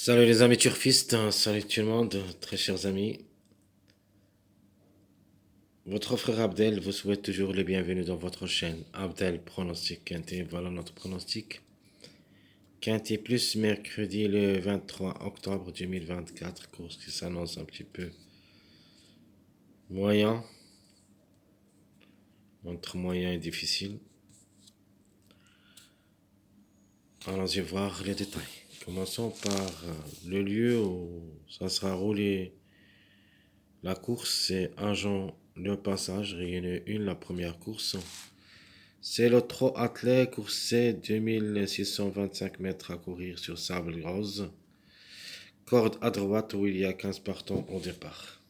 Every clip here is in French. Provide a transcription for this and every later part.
Salut les amis turfistes, salut tout le monde, très chers amis. Votre frère Abdel vous souhaite toujours le bienvenu dans votre chaîne. Abdel Pronostic Quintet, voilà notre pronostic. Quintet plus mercredi le 23 octobre 2024, course qui s'annonce un petit peu moyen, entre moyen et difficile. Allons-y voir les détails. Commençons par le lieu où ça sera roulé. La course, c'est Agen Le Passage, Réunion 1, la première course. C'est le trot attelé, coursé 2625 mètres à courir sur sable rose. Corde à droite où il y a 15 partants au départ.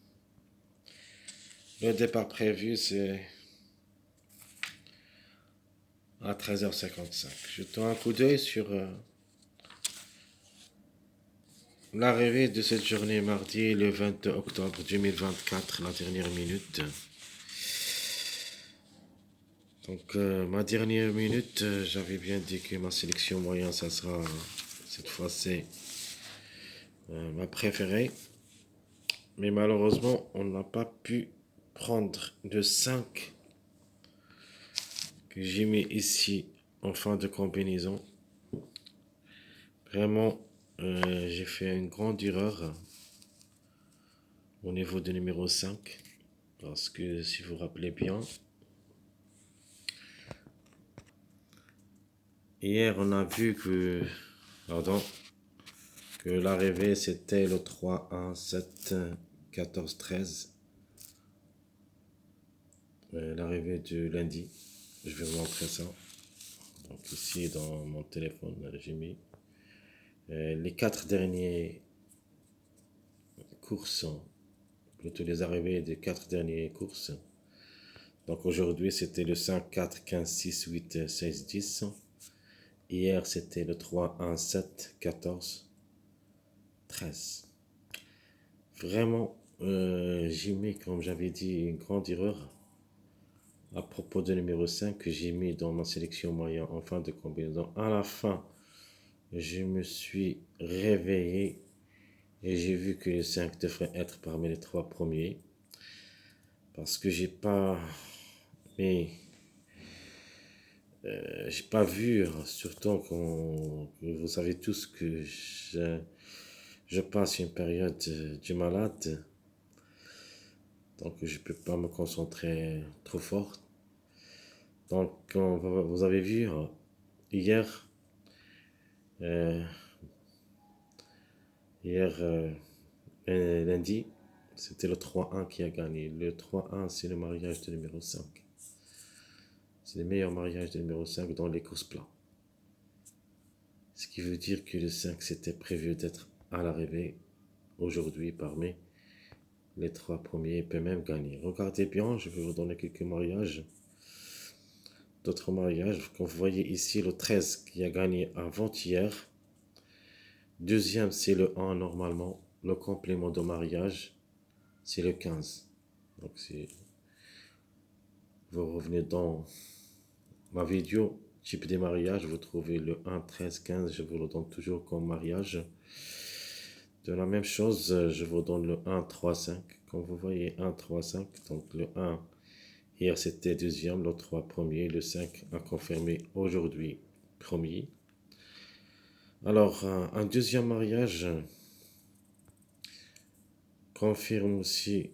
Le départ prévu, c'est à 13h55. Jetons un coup d'œil sur l'arrivée de cette journée mardi, le 22 octobre 2024, la dernière minute. Donc, ma dernière minute, j'avais bien dit que ma sélection moyenne, ça sera cette fois-ci ma préférée. Mais malheureusement, on n'a pas pu prendre de 5 que j'ai mis ici en fin de combinaison. Vraiment, j'ai fait une grande erreur au niveau du numéro 5. Parce que si vous vous rappelez bien, hier on a vu que l'arrivée c'était le 3, 1, 7, 14, 13. L'arrivée du lundi. Je vais vous montrer ça. Donc ici dans mon téléphone, j'ai mis les 4 derniers courses, plutôt les arrivées des 4 dernières courses. Donc aujourd'hui c'était le 5, 4, 15, 6, 8, 16, 10. Hier c'était le 3, 1, 7, 14, 13. Vraiment, j'ai mis, comme j'avais dit, une grande erreur à propos de numéro 5 que j'ai mis dans ma sélection moyen en fin de combinaison. À la fin, je me suis réveillé et j'ai vu que le 5 devrait être parmi les 3 premiers. Parce que mais j'ai pas vu, surtout que vous savez tous que je passe une période du malade, donc je peux pas me concentrer trop fort. Donc vous avez vu hier, euh, hier lundi, c'était le 3-1 qui a gagné. Le 3-1, c'est le mariage de numéro 5. C'est le meilleur mariage de numéro 5 dans les courses plats. Ce qui veut dire que le 5 c'était prévu d'être à l'arrivée aujourd'hui parmi les 3 premiers. Il peut même gagner. Regardez bien, je vais vous donner quelques mariages. D'autres mariages. Comme vous voyez ici, le 13 qui a gagné avant-hier. Deuxième, c'est le 1 normalement. Le complément de mariage, c'est le 15. Donc si vous revenez dans ma vidéo type des mariages, vous trouvez le 1, 13, 15. Je vous le donne toujours comme mariage. De la même chose, je vous donne le 1, 3, 5. Comme vous voyez, 1, 3, 5. Donc le 1, hier c'était deuxième, le 3 premier, le 5 a confirmé aujourd'hui premier. Alors, un deuxième mariage confirme aussi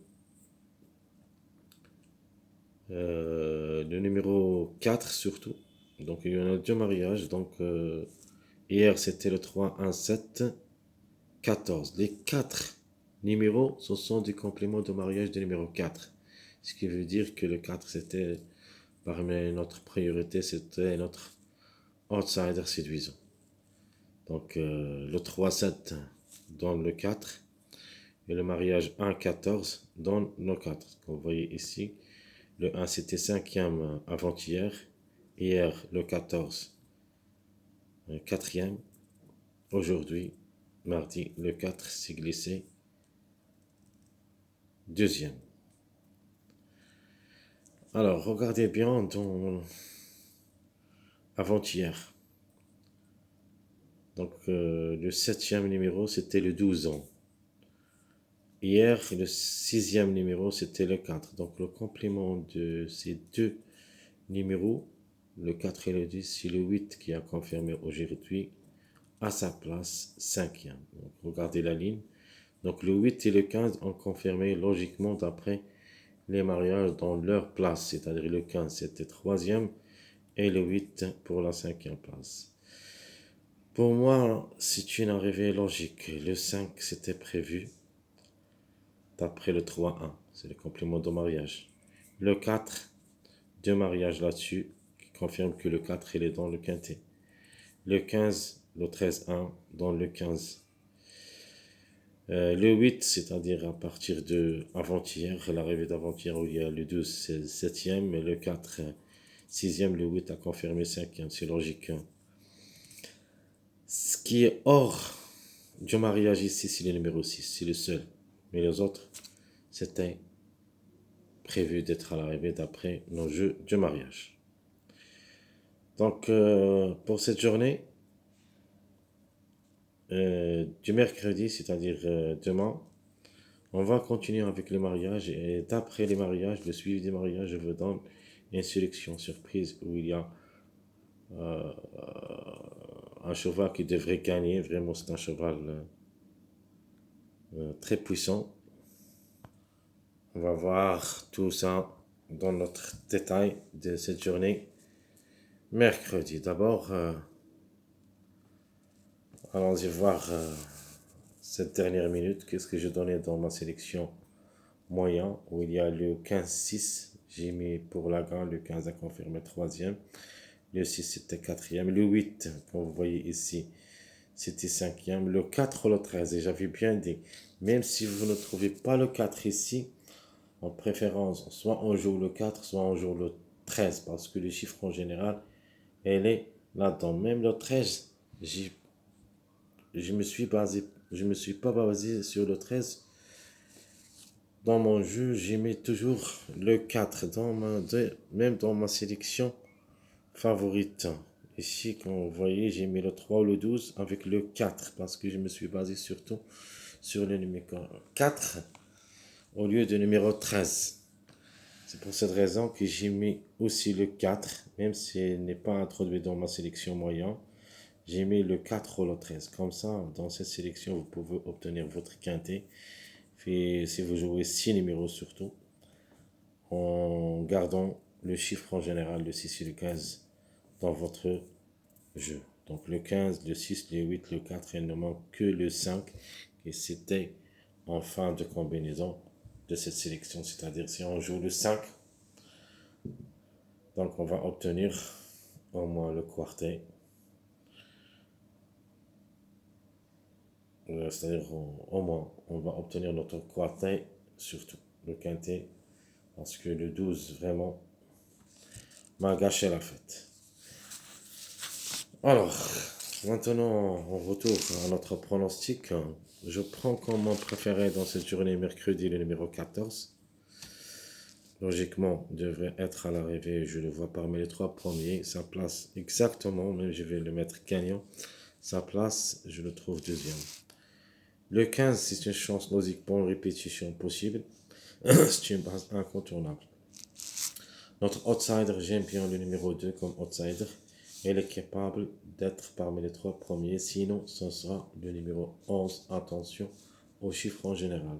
le numéro 4 surtout. Donc il y en a deux mariages. Donc hier c'était le 3, 1, 7, 14. Les 4 numéros, ce sont des compléments de mariage du numéro 4. Ce qui veut dire que le 4 c'était parmi notre priorité, c'était notre outsider séduisant. Donc le 3, 7 donne le 4 et le mariage 1, 14 donne le 4. Comme vous voyez ici, le 1 c'était cinquième avant-hier, hier le 14 quatrième, aujourd'hui mardi le 4 s'est glissé deuxième. Alors regardez bien dans avant-hier. Donc, le 7e numéro, c'était le 12 ans. Hier, le 6e numéro, c'était le 4. Donc, le complément de ces deux numéros, le 4 et le 10, c'est le 8 qui a confirmé aujourd'hui à sa place 5e. Donc, regardez la ligne. Donc, le 8 et le 15 ont confirmé logiquement d'après les mariages dans leur place. C'est-à-dire le 15, c'était 3e et le 8 pour la 5e place. Pour moi, c'est une arrivée logique. Le 5, c'était prévu d'après le 3-1. C'est le complément de mariage. Le 4, deux mariages là-dessus qui confirment que le 4, il est dans le quintet. Le 15, le 13-1 dans le 15. Le 8, c'est-à-dire à partir de avant-hier, l'arrivée d'avant-hier où il y a le 12, c'est le 7e, et le 4, 6e, le 8 a confirmé 5e, c'est logique. Ce qui est hors du mariage ici, c'est le numéro 6, c'est le seul. Mais les autres, c'était prévu d'être à l'arrivée d'après nos jeux du mariage. Donc, pour cette journée, du mercredi, c'est-à-dire demain, on va continuer avec les mariages. Et d'après les mariages, le suivi des mariages, je vous donne une sélection surprise où il y a un cheval qui devrait gagner. Vraiment, c'est un cheval très puissant. On va voir tout ça dans notre détail de cette journée mercredi. D'abord, allons-y voir cette dernière minute. Qu'est-ce que j'ai donné dans ma sélection moyen où il y a le 15-6. J'ai mis pour la gagne. Le 15 a confirmé 3e. Le 6 c'était 4e. Le 8, comme vous voyez ici, c'était 5e. Le 4, le 13. Et j'avais bien dit, même si vous ne trouvez pas le 4 ici, en préférence, soit on joue le 4, soit on joue le 13, parce que le chiffre en général, elle est là-dedans. Même le 13, je me suis pas basé sur le 13. Dans mon jeu, j'ai mis toujours le 4, même dans ma sélection favorite. Ici, comme vous voyez, j'ai mis le 3 ou le 12 avec le 4, parce que je me suis basé surtout sur le numéro 4 au lieu du numéro 13. C'est pour cette raison que j'ai mis aussi le 4, même s'il n'est pas introduit dans ma sélection moyenne. J'ai mis le 4 ou le 13. Comme ça, dans cette sélection, vous pouvez obtenir votre quintet. Puis, si vous jouez 6 numéros surtout, en gardant le chiffre en général, le 6 et le 15, dans votre jeu. Donc le 15, le 6, le 8, le 4, il ne manque que le 5. Et c'était en fin de combinaison de cette sélection. C'est-à-dire si on joue le 5, donc on va obtenir au moins le quartet. C'est-à-dire au moins on va obtenir notre quartet, surtout le quintet. Parce que le 12 vraiment m'a gâché la fête. Alors, maintenant, on retourne à notre pronostic. Je prends comme mon préféré dans cette journée mercredi le numéro 14. Logiquement, devrait être à l'arrivée. Je le vois parmi les trois premiers. Sa place exactement, même je vais le mettre gagnant. Sa place, je le trouve deuxième. Le 15, c'est une chance logique pour une répétition possible. C'est une base incontournable. Notre outsider, j'aime bien le numéro 2 comme outsider. Elle est capable d'être parmi les trois premiers. Sinon, ce sera le numéro 11. Attention aux chiffres en général.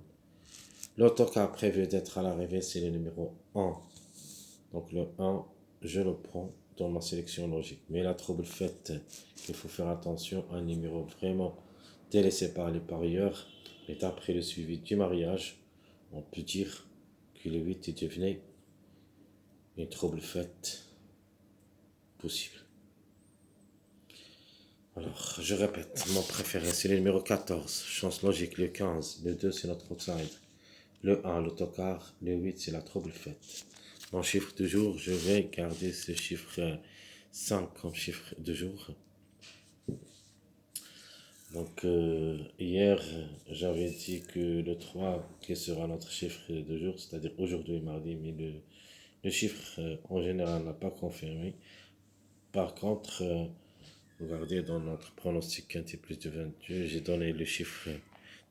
L'autre cas prévu d'être à l'arrivée, c'est le numéro 1. Donc le 1, je le prends dans ma sélection logique. Mais la trouble faite qu'il faut faire attention, un numéro vraiment délaissé par les parieurs. Et après le suivi du mariage, on peut dire que le 8 est devenu une trouble faite possible. Alors, je répète, mon préféré, c'est le numéro 14, chance logique, le 15, le 2, c'est notre outside, le 1, l'autocar, le 8, c'est la trouble faite. Mon chiffre de jour, je vais garder ce chiffre 5 comme chiffre de jour. Donc, hier, j'avais dit que le 3, qui sera notre chiffre de jour, c'est-à-dire aujourd'hui, mardi, mais le chiffre en général n'a pas confirmé. Par contre, Regardez, dans notre pronostic quintet plus de 22, j'ai donné le chiffre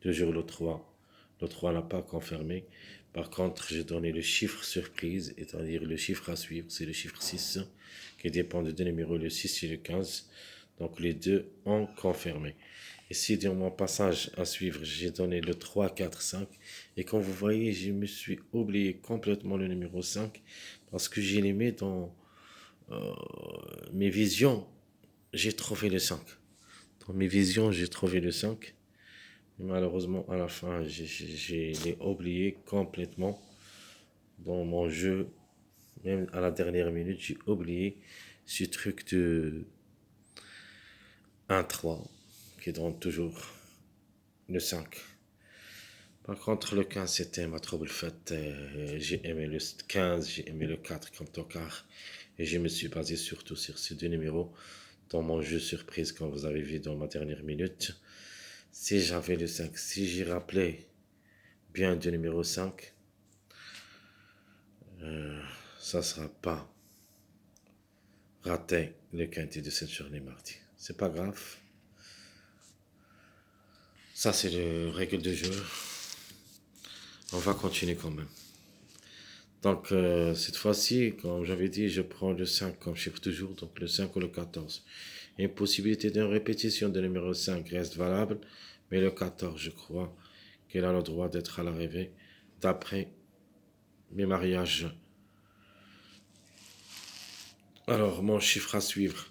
de jour le 3. Le 3 n'a pas confirmé. Par contre, j'ai donné le chiffre surprise, c'est-à-dire le chiffre à suivre, c'est le chiffre 6, qui dépend de deux numéros, le 6 et le 15. Donc les deux ont confirmé. Ici, dans mon passage à suivre, j'ai donné le 3, 4, 5. Et comme vous voyez, je me suis oublié complètement le numéro 5 parce que j'ai mis dans mes visions, j'ai trouvé le 5. Dans mes visions, j'ai trouvé le 5. Mais malheureusement, à la fin, j'ai l'ai oublié complètement dans mon jeu. Même à la dernière minute, j'ai oublié ce truc de 1-3 qui donne toujours le 5. Par contre, le 15, c'était ma trouble faite. J'ai aimé le 15, j'ai aimé le 4 comme tocard. Et je me suis basé surtout sur ces deux numéros dans mon jeu surprise, comme vous avez vu dans ma dernière minute. Si j'avais le 5, si j'y rappelais bien du numéro 5, ça ne sera pas raté le quintet de cette journée mardi. C'est pas grave. Ça, c'est les règles de jeu. On va continuer quand même. Donc, cette fois-ci, comme j'avais dit, je prends le 5 comme chiffre toujours, donc le 5 ou le 14. Une possibilité d'une répétition de numéro 5 reste valable, mais le 14, je crois qu'elle a le droit d'être à l'arrivée, d'après mes mariages. Alors, mon chiffre à suivre,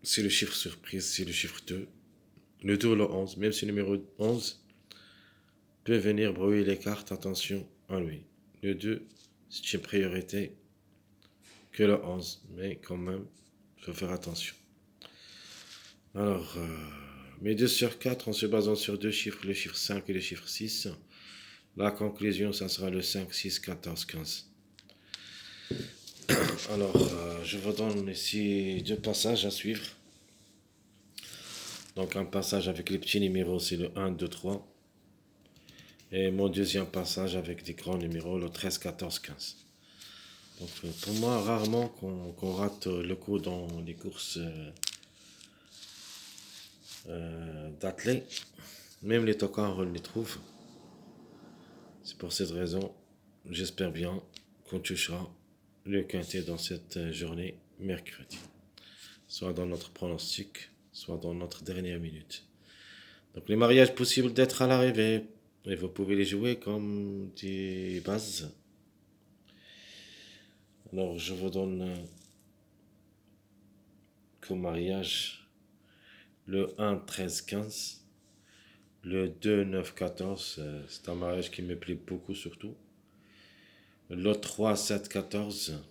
c'est le chiffre surprise, c'est le chiffre 2. Le 2 ou le 11, même si le numéro 11 peut venir brouiller les cartes, attention à lui. Le 2, c'est une priorité que le 11, mais quand même, il faut faire attention. Alors, mes 2 sur 4 en se basant sur deux chiffres, le chiffre 5 et le chiffre 6. La conclusion, ça sera le 5, 6, 14, 15. Alors, je vous donne ici deux passages à suivre. Donc, un passage avec les petits numéros, c'est le 1, 2, 3. Et mon deuxième passage avec des grands numéros, le 13, 14, 15. Donc, pour moi, rarement qu'on rate le coup dans les courses d'athlètes. Même les tocards, on les trouve. C'est pour cette raison, j'espère bien qu'on touchera le quintet dans cette journée mercredi. Soit dans notre pronostic, soit dans notre dernière minute. Donc les mariages possibles d'être à l'arrivée. Et vous pouvez les jouer comme des bases. Alors je vous donne comme mariage le 1, 13, 15. Le 2, 9, 14. C'est un mariage qui me plaît beaucoup surtout. Le 3, 7, 14.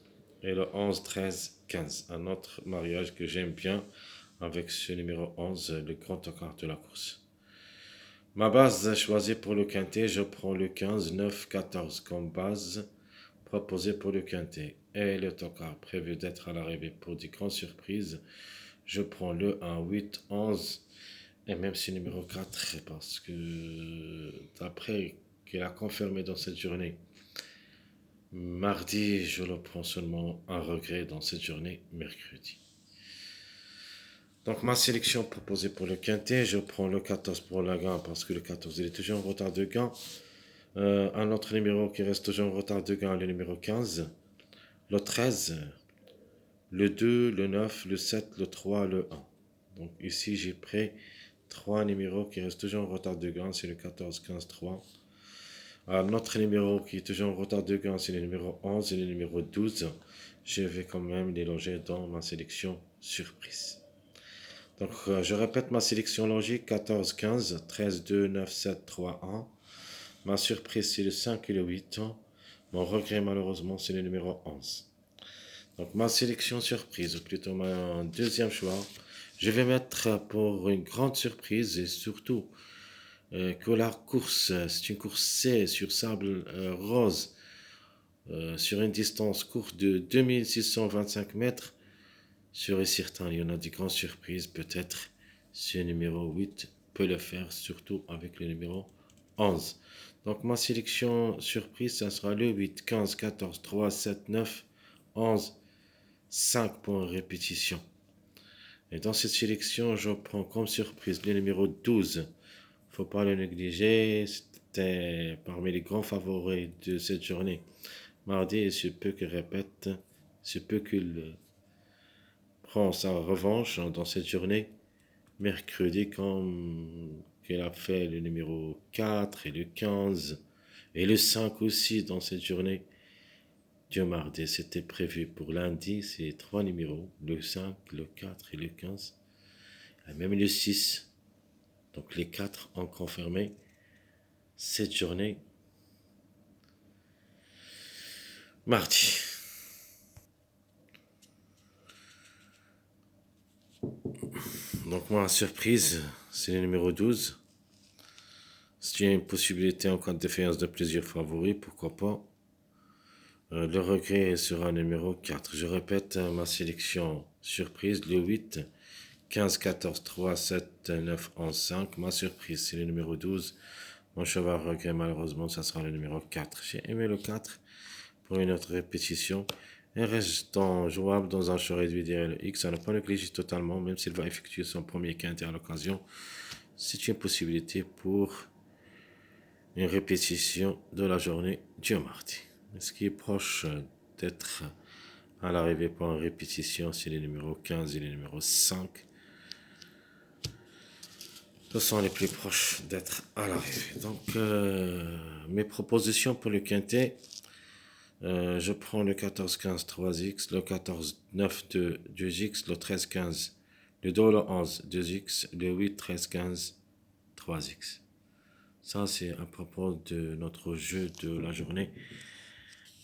Et le 11, 13, 15. Un autre mariage que j'aime bien avec ce numéro 11, le grand tocard de la course. Ma base choisie pour le quintet, je prends le 15, 9, 14 comme base proposée pour le quintet. Et le tocard prévu d'être à l'arrivée pour des grandes surprises, je prends le 1, 8, 11 et même ce numéro 4 parce que d'après qu'il a confirmé dans cette journée, mardi, je le prends seulement un regret dans cette journée, mercredi. Donc ma sélection proposée pour le quintet, je prends le 14 pour la gain parce que le 14 il est toujours en retard de gain. Un autre numéro qui reste toujours en retard de gain, le numéro 15, le 13, le 2, le 9, le 7, le 3, le 1. Donc ici j'ai pris trois numéros qui restent toujours en retard de gain, c'est le 14, 15, 3. Un autre numéro qui est toujours en retard de gain, c'est le numéro 11 et le numéro 12. Je vais quand même les loger dans ma sélection surprise. Donc, je répète ma sélection logique 14, 15, 13, 2, 9, 7, 3, 1. Ma surprise, c'est le 5 et le 8. Mon regret, malheureusement, c'est le numéro 11. Donc, ma sélection surprise, ou plutôt mon deuxième choix, je vais mettre pour une grande surprise et surtout que la course, c'est une course C sur sable rose sur une distance courte de 2625 mètres. Sûr et certain, il y en a des grandes surprises. Peut-être ce numéro 8 peut le faire, surtout avec le numéro 11. Donc ma sélection surprise, ça sera le 8, 15, 14, 3, 7, 9, 11, 5 pour une répétition. Et dans cette sélection, je prends comme surprise le numéro 12. Faut pas le négliger. C'était parmi les grands favoris de cette journée. Mardi, il se peut qu'il répète, se peut qu'il prend sa revanche dans cette journée. Mercredi, comme qu'il a fait le numéro 4 et le 15 et le 5 aussi dans cette journée. Dieu mardi, c'était prévu pour lundi, c'est trois numéros, le 5, le 4 et le 15, et même le 6. Donc les quatre ont confirmé cette journée mardi. Donc moi, la surprise, c'est le numéro 12. S'il y a une possibilité en cas de défaillance de plusieurs favoris, pourquoi pas. Le regret sera numéro 4. Je répète ma sélection surprise, le 8, 15, 14, 3, 7, 9, 11, 5. Ma surprise, c'est le numéro 12. Mon cheval regret, malheureusement, ça sera le numéro 4. J'ai aimé le 4 pour une autre répétition. Et restant jouable dans un choix réduit derrière le X, à ne pas négliger totalement, même s'il va effectuer son premier quintet à l'occasion. C'est une possibilité pour une répétition de la journée du mardi. Ce qui est proche d'être à l'arrivée pour une répétition, c'est les numéros 15 et les numéros 5. Ce sont les plus proches d'être à l'arrivée. Donc, mes propositions pour le quintet, je prends le 14-15 3x, le 14-9 2x, le 13-15 le 2, le 11 2x, le 8-13-15 3x. Ça, c'est à propos de notre jeu de la journée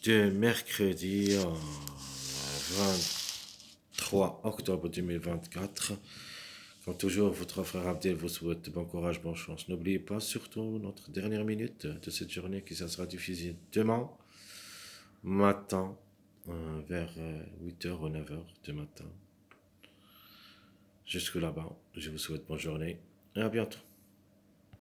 de mercredi 23 octobre 2024. Comme toujours, votre frère Abdel vous souhaite bon courage, bonne chance. N'oubliez pas surtout notre dernière minute de cette journée qui sera diffusée demain matin vers 8h ou 9h du matin. Jusque là-bas, je vous souhaite bonne journée et à bientôt.